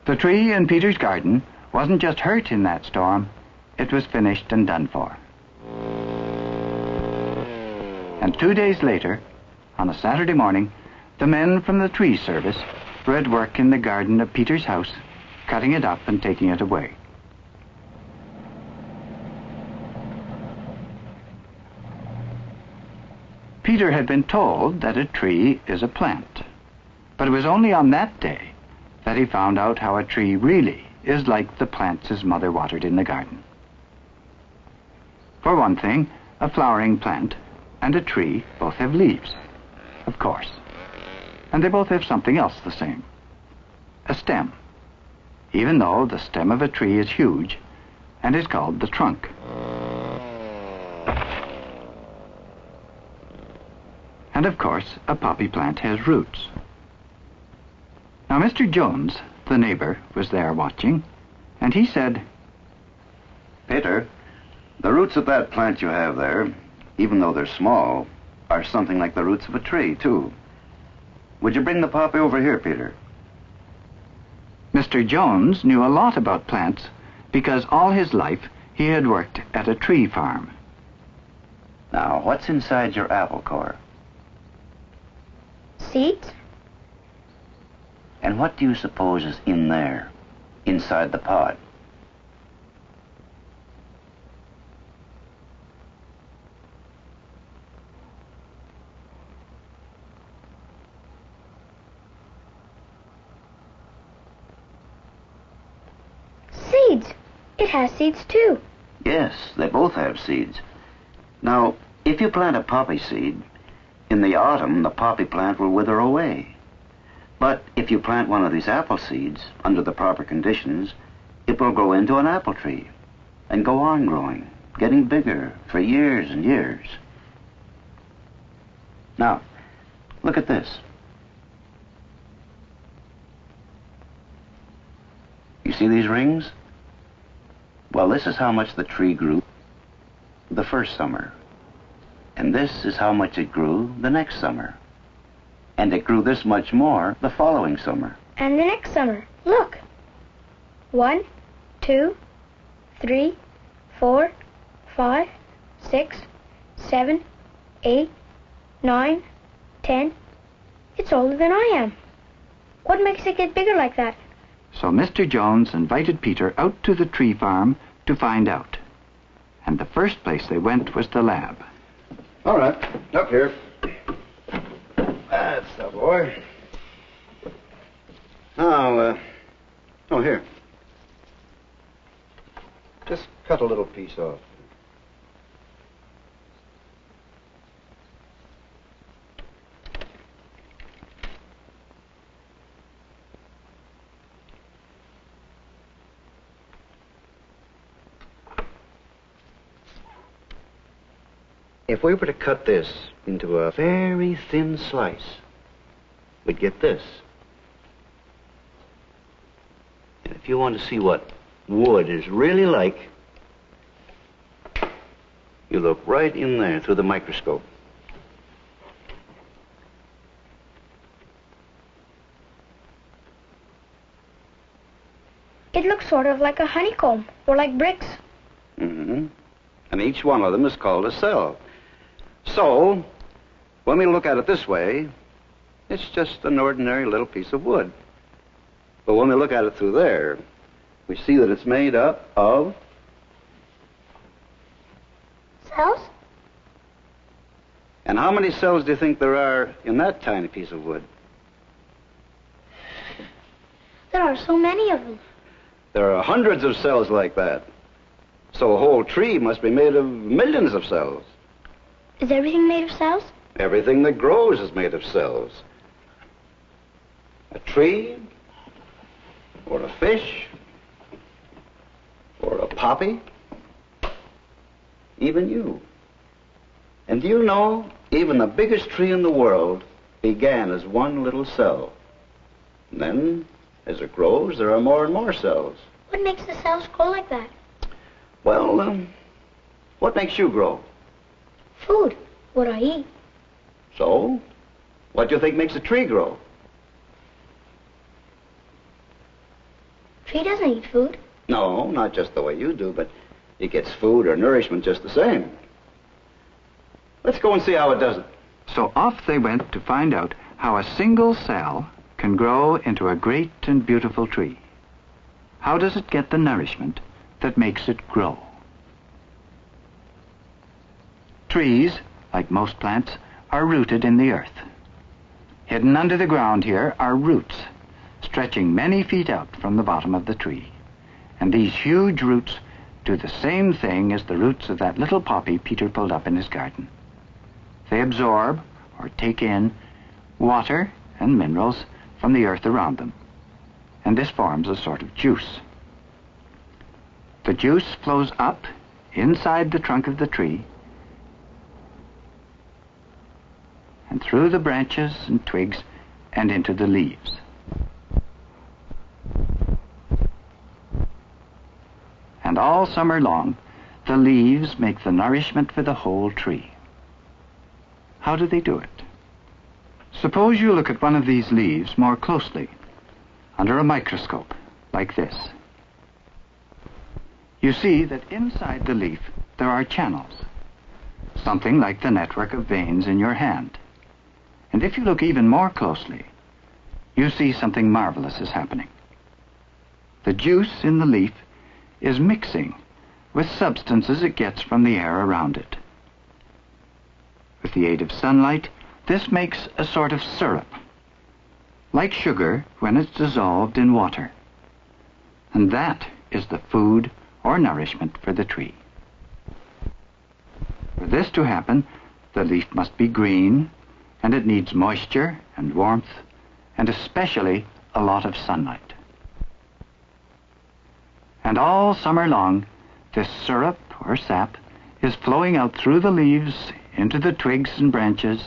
The tree in Peter's garden wasn't just hurt in that storm, it was finished and done for. And 2 days later, on a Saturday morning, the men from the tree service were at work in the garden of Peter's house, cutting it up and taking it away. Peter had been told that a tree is a plant, but it was only on that day that he found out how a tree really is like the plants his mother watered in the garden. For one thing, a flowering plant and a tree both have leaves, of course, and they both have something else the same, a stem, even though the stem of a tree is huge and is called the trunk. And of course, a poppy plant has roots. Now, Mr. Jones, the neighbor, was there watching, and he said, "Peter, the roots of that plant you have there, even though they're small, are something like the roots of a tree, too. Would you bring the poppy over here, Peter?" Mr. Jones knew a lot about plants because all his life he had worked at a tree farm. Now, what's inside your apple core? Seeds? And what do you suppose is in there, inside the pod? Seeds. It has seeds too. Yes, they both have seeds. Now, if you plant a poppy seed, in the autumn the poppy plant will wither away. But if you plant one of these apple seeds under the proper conditions, it will grow into an apple tree and go on growing, getting bigger for years and years. Now, look at this. You see these rings? Well, this is how much the tree grew the first summer. And this is how much it grew the next summer. And it grew this much more the following summer. And the next summer. Look. 1, 2, 3, 4, 5, 6, 7, 8, 9, 10. It's older than I am. What makes it get bigger like that? So Mr. Jones invited Peter out to the tree farm to find out. And the first place they went was the lab. All right, up here. That's the boy. Now, oh, here. Just cut a little piece off. If we were to cut this into a very thin slice, we'd get this. And if you want to see what wood is really like, you look right in there through the microscope. It looks sort of like a honeycomb, or like bricks. Mm-hmm. And each one of them is called a cell. So, when we look at it this way, it's just an ordinary little piece of wood. But when we look at it through there, we see that it's made up of Cells? And how many cells do you think there are in that tiny piece of wood? There are so many of them. There are hundreds of cells like that. So a whole tree must be made of millions of cells. Is everything made of cells? Everything that grows is made of cells. A tree, or a fish, or a poppy, even you. And do you know, even the biggest tree in the world began as one little cell. And then, as it grows, there are more and more cells. What makes the cells grow like that? Well, what makes you grow? Food. What I eat. So, what do you think makes a tree grow? Tree doesn't eat food. No, not just the way you do, but it gets food or nourishment just the same. Let's go and see how it does it. So off they went to find out how a single cell can grow into a great and beautiful tree. How does it get the nourishment that makes it grow? Trees, like most plants, are rooted in the earth. Hidden under the ground here are roots, stretching many feet out from the bottom of the tree. And these huge roots do the same thing as the roots of that little poppy Peter pulled up in his garden. They absorb, or take in, water and minerals from the earth around them. And this forms a sort of juice. The juice flows up inside the trunk of the tree and through the branches and twigs and into the leaves. And all summer long, the leaves make the nourishment for the whole tree. How do they do it? Suppose you look at one of these leaves more closely, under a microscope, like this. You see that inside the leaf there are channels, something like the network of veins in your hand. And if you look even more closely, you see something marvelous is happening. The juice in the leaf is mixing with substances it gets from the air around it. With the aid of sunlight, this makes a sort of syrup, like sugar when it's dissolved in water. And that is the food or nourishment for the tree. For this to happen, the leaf must be green, and it needs moisture and warmth, and especially a lot of sunlight. And all summer long, this syrup or sap is flowing out through the leaves, into the twigs and branches,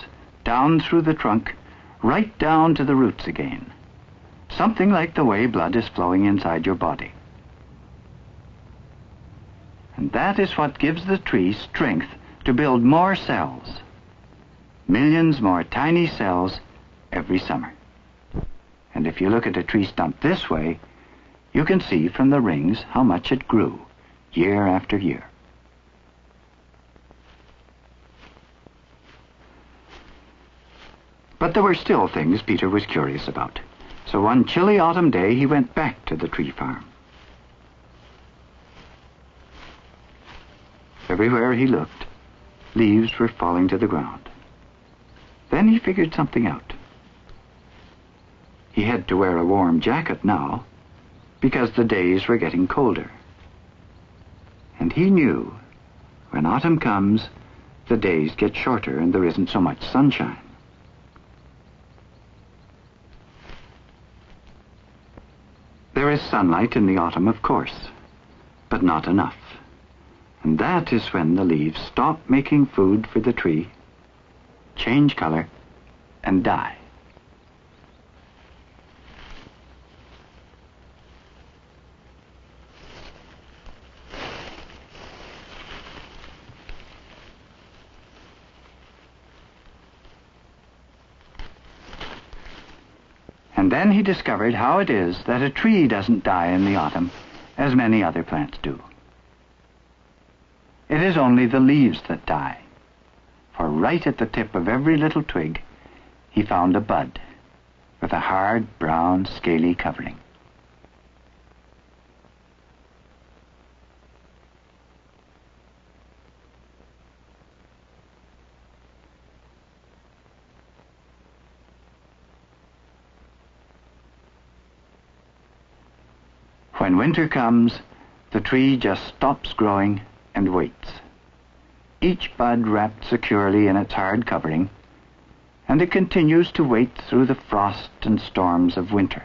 down through the trunk, right down to the roots again. Something like the way blood is flowing inside your body. And that is what gives the tree strength to build more cells. Millions more tiny cells every summer. And if you look at a tree stump this way, you can see from the rings how much it grew year after year. But there were still things Peter was curious about. So one chilly autumn day he went back to the tree farm. Everywhere he looked, leaves were falling to the ground. Then he figured something out. He had to wear a warm jacket now, because the days were getting colder. And he knew, when autumn comes, the days get shorter and there isn't so much sunshine. There is sunlight in the autumn, of course, but not enough. And that is when the leaves stop making food for the tree, change color, and die. And then he discovered how it is that a tree doesn't die in the autumn as many other plants do. It is only the leaves that die. For right at the tip of every little twig, he found a bud with a hard, brown, scaly covering. When winter comes, the tree just stops growing and waits. Each bud wrapped securely in its hard covering, and it continues to wait through the frost and storms of winter.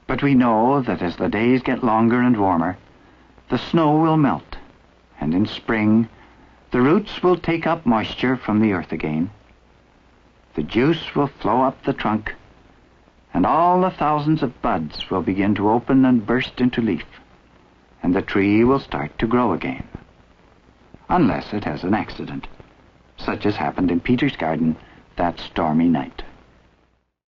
But we know that as the days get longer and warmer, the snow will melt, and in spring, the roots will take up moisture from the earth again. The juice will flow up the trunk, and all the thousands of buds will begin to open and burst into leaf, and the tree will start to grow again. Unless it has an accident, such as happened in Peter's garden that stormy night.